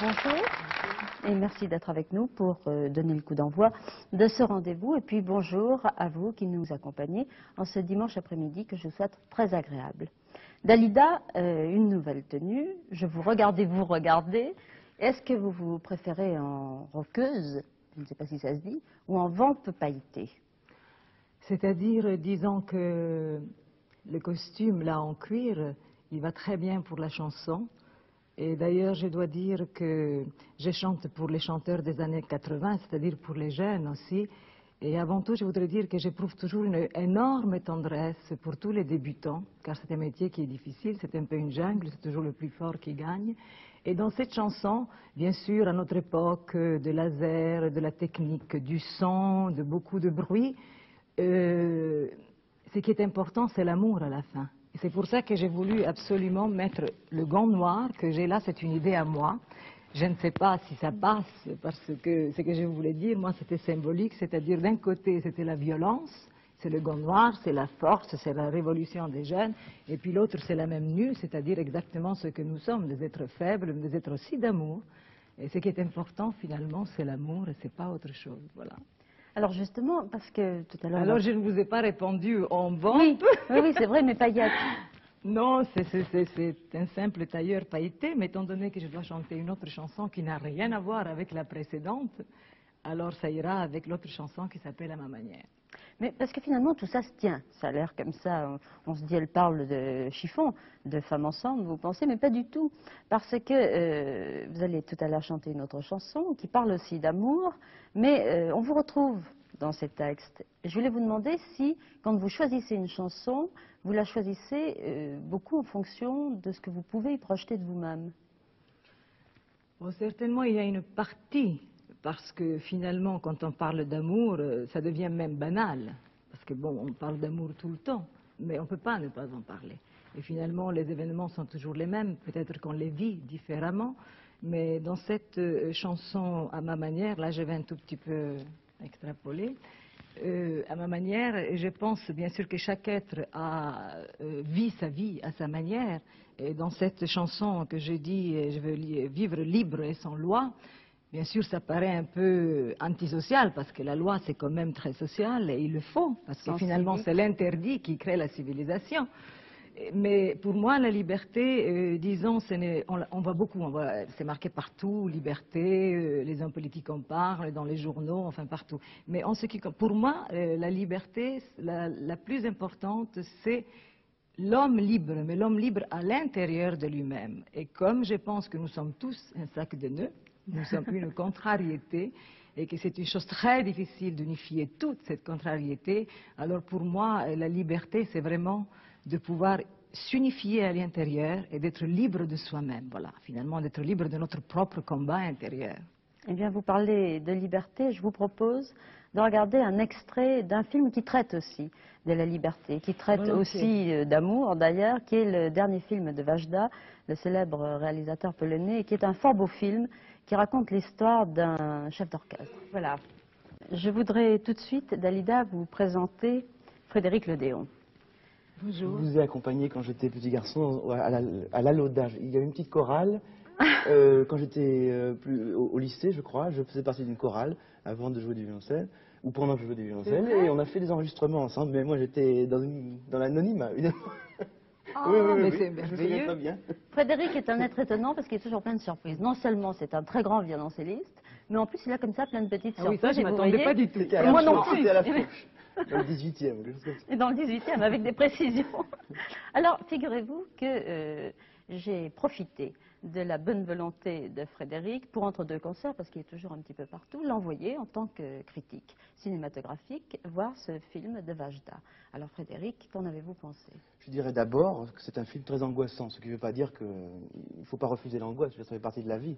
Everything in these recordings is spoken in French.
bonjour. Et merci d'être avec nous pour donner le coup d'envoi de ce rendez-vous. Et puis bonjour à vous qui nous accompagnez en ce dimanche après-midi que je souhaite très agréable. Dalida, une nouvelle tenue. Je vous regardez. Est-ce que vous vous préférez en roqueuse, je ne sais pas si ça se dit, ou en vampe pailletée? C'est-à-dire, disons que le costume là en cuir, il va très bien pour la chanson. Et d'ailleurs, je dois dire que je chante pour les chanteurs des années 80, c'est-à-dire pour les jeunes aussi. Et avant tout, je voudrais dire que j'éprouve toujours une énorme tendresse pour tous les débutants, car c'est un métier qui est difficile, c'est un peu une jungle, c'est toujours le plus fort qui gagne. Et dans cette chanson, bien sûr, à notre époque, de laser, de la technique, du son, de beaucoup de bruit, ce qui est important, c'est l'amour à la fin. Et c'est pour ça que j'ai voulu absolument mettre le gant noir que j'ai là, c'est une idée à moi. Je ne sais pas si ça passe, parce que ce que je voulais dire, moi, c'était symbolique, c'est-à-dire d'un côté, c'était la violence, c'est le gant noir, c'est la force, c'est la révolution des jeunes, et puis l'autre, c'est la même nue, c'est-à-dire exactement ce que nous sommes, des êtres faibles, des êtres aussi d'amour. Et ce qui est important, finalement, c'est l'amour, et c'est pas autre chose, voilà. Alors justement, parce que tout à l'heure... Alors, je ne vous ai pas répondu en vente. Oui, c'est vrai, mais paillettes. Non, c'est un simple tailleur pailleté, mais étant donné que je dois chanter une autre chanson qui n'a rien à voir avec la précédente, alors ça ira avec l'autre chanson qui s'appelle À ma manière. Mais parce que finalement, tout ça se tient. Ça a l'air comme ça, on se dit, elle parle de chiffon, de femmes ensemble, vous pensez, mais pas du tout. Parce que vous allez tout à l'heure chanter une autre chanson qui parle aussi d'amour, mais on vous retrouve dans ces textes. Je voulais vous demander si, quand vous choisissez une chanson, vous la choisissez beaucoup en fonction de ce que vous pouvez y projeter de vous-même. Bon, certainement, il y a une partie, parce que finalement, quand on parle d'amour, ça devient même banal. Parce que bon, on parle d'amour tout le temps, mais on ne peut pas ne pas en parler. Et finalement, les événements sont toujours les mêmes, peut-être qu'on les vit différemment, mais dans cette chanson, À ma manière, là je vais un tout petit peu extrapoler, à ma manière, je pense bien sûr que chaque être vit sa vie à sa manière. Et dans cette chanson que je dis, je veux vivre libre et sans loi, bien sûr ça paraît un peu antisocial, parce que la loi c'est quand même très social, et il le faut, parce que finalement c'est l'interdit qui crée la civilisation. Mais pour moi, la liberté, disons, on voit beaucoup, c'est marqué partout, liberté, les hommes politiques en parlent, dans les journaux, enfin partout. Mais pour moi, la liberté, la plus importante, c'est l'homme libre, mais l'homme libre à l'intérieur de lui-même. Et comme je pense que nous sommes tous un sac de nœuds, nous sommes une contrariété, et que c'est une chose très difficile d'unifier toute cette contrariété, alors pour moi, la liberté, c'est vraiment de pouvoir s'unifier à l'intérieur et d'être libre de soi-même, voilà, finalement d'être libre de notre propre combat intérieur. Eh bien, vous parlez de liberté, je vous propose de regarder un extrait d'un film qui traite aussi de la liberté, qui traite aussi d'amour d'ailleurs, qui est le dernier film de Vajda, le célèbre réalisateur polonais, et qui est un fort beau film qui raconte l'histoire d'un chef d'orchestre. Voilà. Je voudrais tout de suite, Dalida, vous présenter Frédéric Lodéon. Bonjour. Je vous ai accompagné quand j'étais petit garçon à la Lauda. Il y avait une petite chorale. Quand j'étais au lycée, je crois, je faisais partie d'une chorale avant de jouer du violoncelle, ou pendant que je jouais du violoncelle, et on a fait des enregistrements ensemble, mais moi j'étais dans l'anonymat, évidemment. Ah, oui, mais c'est merveilleux. Très bien. Frédéric est un être étonnant parce qu'il est toujours plein de surprises. Non seulement c'est un très grand violoncelliste, mais en plus il a comme ça plein de petites surprises. Oui, ça je ne m'attendais pas du tout. Et moi non plus. C'était à la fourche, dans le 18e. Et dans le 18e, avec des précisions. Alors, figurez-vous que j'ai profité de la bonne volonté de Frédéric pour, entre deux concerts, parce qu'il est toujours un petit peu partout, l'envoyer en tant que critique cinématographique voir ce film de Vajda. Alors Frédéric, qu'en avez-vous pensé? Je dirais d'abord que c'est un film très angoissant, ce qui ne veut pas dire qu'il ne faut pas refuser l'angoisse, ça fait partie de la vie.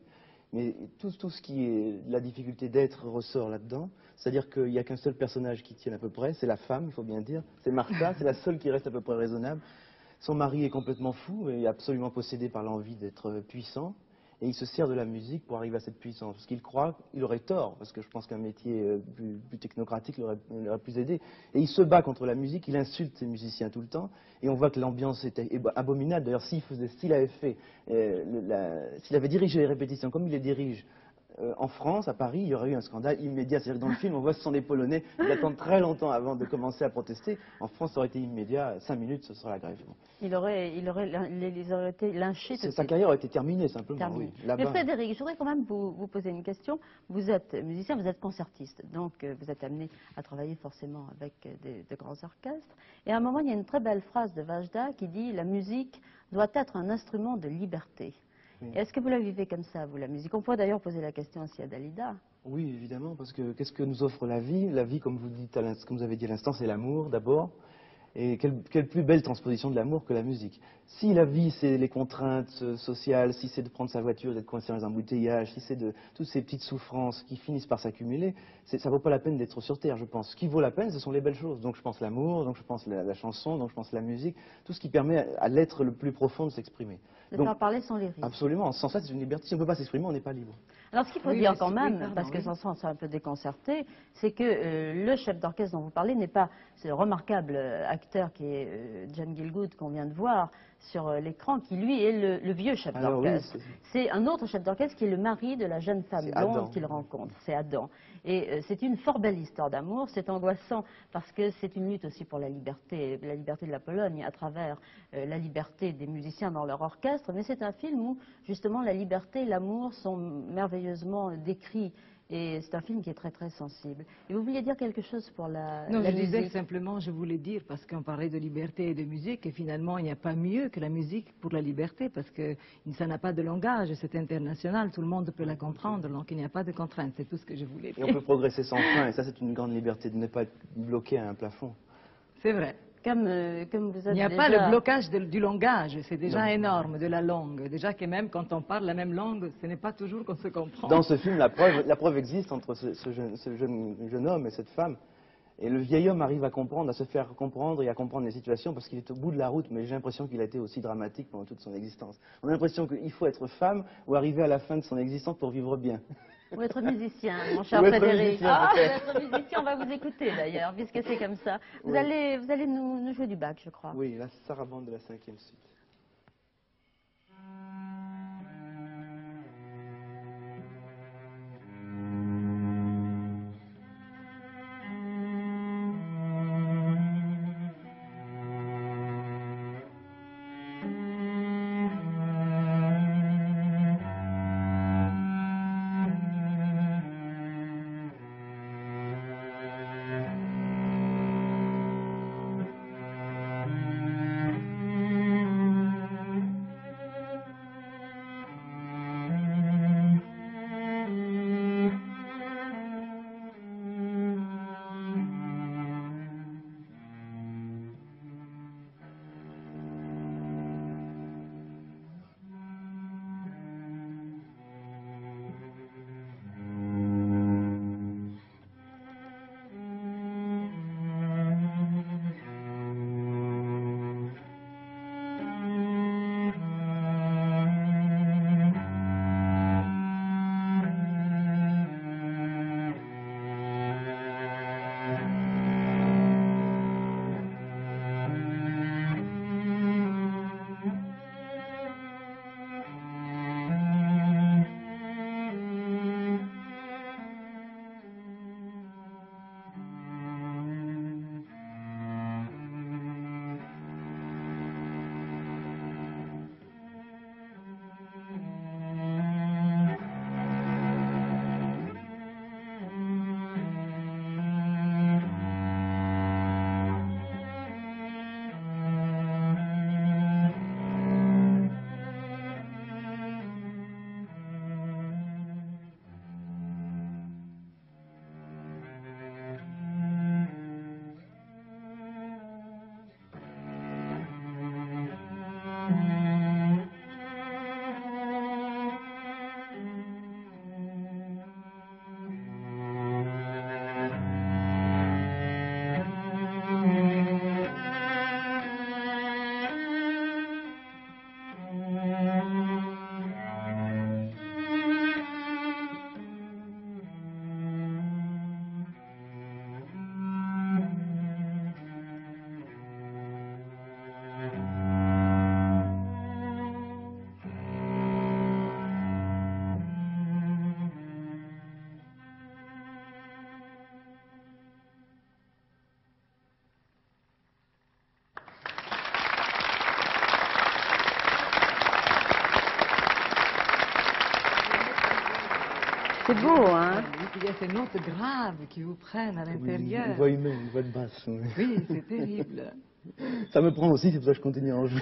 Mais tout ce qui est la difficulté d'être ressort là-dedans, c'est-à-dire qu'il n'y a qu'un seul personnage qui tienne à peu près, c'est la femme, il faut bien dire, c'est Martha, c'est la seule qui reste à peu près raisonnable. Son mari est complètement fou et absolument possédé par l'envie d'être puissant. Et il se sert de la musique pour arriver à cette puissance. Parce qu'il croit, il aurait tort, parce que je pense qu'un métier plus technocratique l'aurait plus aidé. Et il se bat contre la musique, il insulte ses musiciens tout le temps. Et on voit que l'ambiance était abominable. D'ailleurs, s'il avait dirigé les répétitions comme il les dirige, en France, à Paris, il y aurait eu un scandale immédiat. C'est-à-dire que dans le film, on voit que ce sont des Polonais, ils attendent très longtemps avant de commencer à protester. En France, ça aurait été immédiat, 5 minutes, ce sera la grève. Ils auraient été lynchés tout de Sa suite. carrière aurait été terminée, simplement. Terminé. Oui, Mais là-bas. Frédéric, je voudrais quand même vous poser une question. Vous êtes musicien, vous êtes concertiste, donc vous êtes amené à travailler forcément avec de grands orchestres. Et à un moment, il y a une très belle phrase de Vajda qui dit « La musique doit être un instrument de liberté ». Oui. Est-ce que vous la vivez comme ça, vous, la musique? On pourrait d'ailleurs poser la question aussi à Dalida. Oui, évidemment, parce que qu'est-ce que nous offre la vie? La vie, comme vous avez dit à l'instant, c'est l'amour d'abord. Et quelle plus belle transposition de l'amour que la musique. Si la vie, c'est les contraintes sociales, si c'est de prendre sa voiture, d'être coincé dans les embouteillages, si c'est de toutes ces petites souffrances qui finissent par s'accumuler, ça vaut pas la peine d'être sur Terre, je pense. Ce qui vaut la peine, ce sont les belles choses. Donc je pense l'amour, donc je pense la chanson, donc je pense la musique, tout ce qui permet à l'être le plus profond de s'exprimer. De faire parler sans lyrisme. Absolument, sans ça, c'est une liberté. Si on ne peut pas s'exprimer, on n'est pas libre. Alors, ce qu'il faut Oui, dire mais quand oui, même, pardon, parce que oui. sans sens un peu déconcerté, c'est que le chef d'orchestre dont vous parlez n'est pas ce remarquable acteur qui est John Gielgud qu'on vient de voir sur l'écran, qui lui est le vieux chef Alors, oui, d'orchestre. C'est un autre chef d'orchestre qui est le mari de la jeune femme C'est Adam. blonde qu'il rencontre, c'est Adam. Et c'est une fort belle histoire d'amour, c'est angoissant parce que c'est une lutte aussi pour la liberté de la Pologne à travers la liberté des musiciens dans leur orchestre, mais c'est un film où justement la liberté et l'amour sont merveilleusement décrits. Et c'est un film qui est très très sensible. Et vous vouliez dire quelque chose pour la Non, la je disais musique? simplement, je voulais dire, parce qu'on parlait de liberté et de musique, et finalement, il n'y a pas mieux que la musique pour la liberté, parce que ça n'a pas de langage, c'est international, tout le monde peut la comprendre, donc il n'y a pas de contraintes, c'est tout ce que je voulais Et on dire. peut progresser sans fin, et ça, c'est une grande liberté de ne pas être bloqué à un plafond. C'est vrai. Comme vous êtes Il n'y a déjà... pas le blocage du langage, c'est déjà Non. énorme, de la langue. Déjà que même quand on parle la même langue, ce n'est pas toujours qu'on se comprend. Dans ce film, la preuve existe entre ce jeune homme et cette femme. Et le vieil homme arrive à comprendre, à se faire comprendre et à comprendre les situations parce qu'il est au bout de la route, mais j'ai l'impression qu'il a été aussi dramatique pendant toute son existence. On a l'impression qu'il faut être femme ou arriver à la fin de son existence pour vivre bien. Ou être musicien, mon cher Ou être Frédéric. musicien, Ah, peut-être. être musicien, on va vous écouter d'ailleurs, puisque c'est comme ça. Vous Oui. allez nous jouer du Bach, je crois. Oui, la sarabande de la 5e suite. C'est beau, hein? Il y a ces notes graves qui vous prennent à Oui, l'intérieur. une voix humaine, une voix de basse. Oui. Oui, c'est terrible. Ça me prend aussi, c'est pour ça que je continue à en jouer.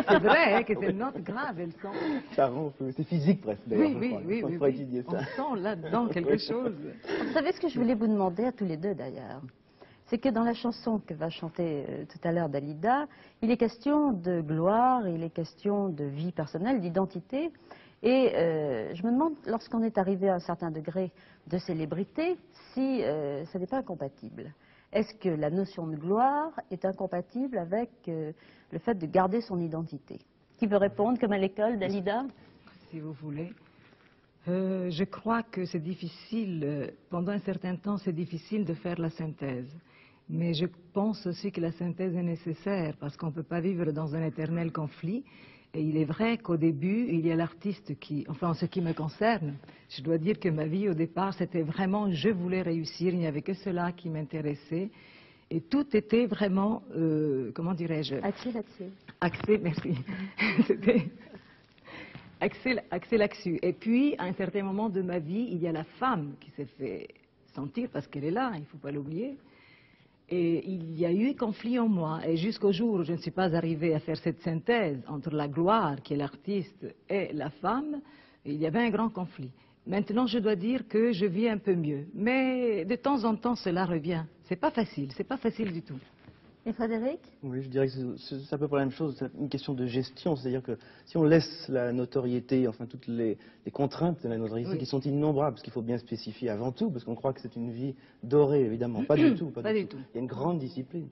C'est vrai hein, que ces notes graves, elles sont... Ça rend, c'est physique presque d'ailleurs. Oui, je crois. Il faut étudier On ça. sent là-dedans quelque chose. Vous savez ce que je voulais vous demander à tous les deux d'ailleurs? C'est que dans la chanson que va chanter tout à l'heure Dalida, il est question de gloire, il est question de vie personnelle, d'identité. Et je me demande, lorsqu'on est arrivé à un certain degré de célébrité, si ça n'est pas incompatible. Est-ce que la notion de gloire est incompatible avec le fait de garder son identité? Qui veut répondre, comme à l'école, Dalida? Si vous voulez. Je crois que c'est difficile, pendant un certain temps, c'est difficile de faire la synthèse. Mais je pense aussi que la synthèse est nécessaire parce qu'on ne peut pas vivre dans un éternel conflit. Et il est vrai qu'au début, il y a l'artiste qui, enfin en ce qui me concerne, je dois dire que ma vie au départ, c'était vraiment, je voulais réussir, il n'y avait que cela qui m'intéressait. Et tout était vraiment, comment dirais-je? Axé là-dessus. Axé, merci. C'était axé là-dessus. Et puis, à un certain moment de ma vie, il y a la femme qui s'est fait sentir parce qu'elle est là, il ne faut pas l'oublier. Et il y a eu conflit en moi. Et jusqu'au jour où je ne suis pas arrivée à faire cette synthèse entre la gloire, qui est l'artiste, et la femme, il y avait un grand conflit. Maintenant, je dois dire que je vis un peu mieux. Mais de temps en temps, cela revient. C'est pas facile du tout. Et Frédéric? Oui, je dirais que c'est à peu près la même chose. C'est une question de gestion. C'est-à-dire que si on laisse la notoriété, enfin toutes les contraintes de la notoriété Oui. qui sont innombrables, parce qu'il faut bien spécifier avant tout, parce qu'on croit que c'est une vie dorée, évidemment. Pas du tout. Pas du tout. Il y a une grande discipline.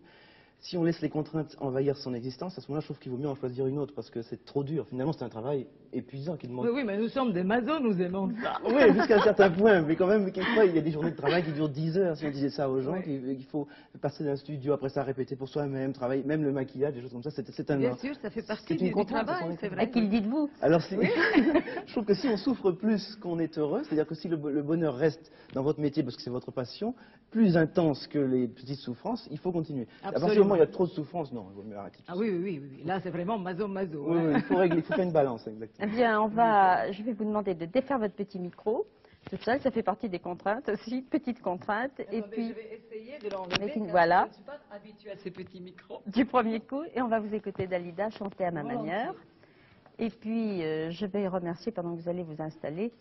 Si on laisse les contraintes envahir son existence, à ce moment-là, je trouve qu'il vaut mieux en choisir une autre, parce que c'est trop dur. Finalement, c'est un travail épuisant qui demande... Oui, mais nous sommes des masos, nous aimons ça. Oui, jusqu'à un certain point, mais quand même, quelquefois, il y a des journées de travail qui durent 10 heures, si on disait ça aux gens, Oui. qu'il faut passer d'un studio, après ça, répéter pour soi-même, travailler, même le maquillage, des choses comme ça, c'est un Bien art. sûr, ça fait partie C'est une du contrainte, travail, c'est À vrai. qui le dites-vous? Alors, je trouve que si on souffre plus qu'on est heureux, c'est-à-dire que si le bonheur reste dans votre métier parce que c'est votre passion, plus intense que les petites souffrances, il faut continuer. À partir du moment où il y a trop de souffrances, non, il vaut mieux arrêter tout Ah ça. oui. Là, c'est vraiment maso. Oui, hein. il faut régler, il faut faire une balance, exactement. Eh bien, je vais vous demander de défaire votre petit micro, toute seule, ça fait partie des contraintes aussi, petites contraintes, et puis Je vais essayer de l'enlever, avec une- car voilà. je ne suis pas habituée à ces petits micros. du premier coup, et on va vous écouter Dalida chanter à ma Volontiers. manière. Et puis, je vais remercier, pendant que vous allez vous installer,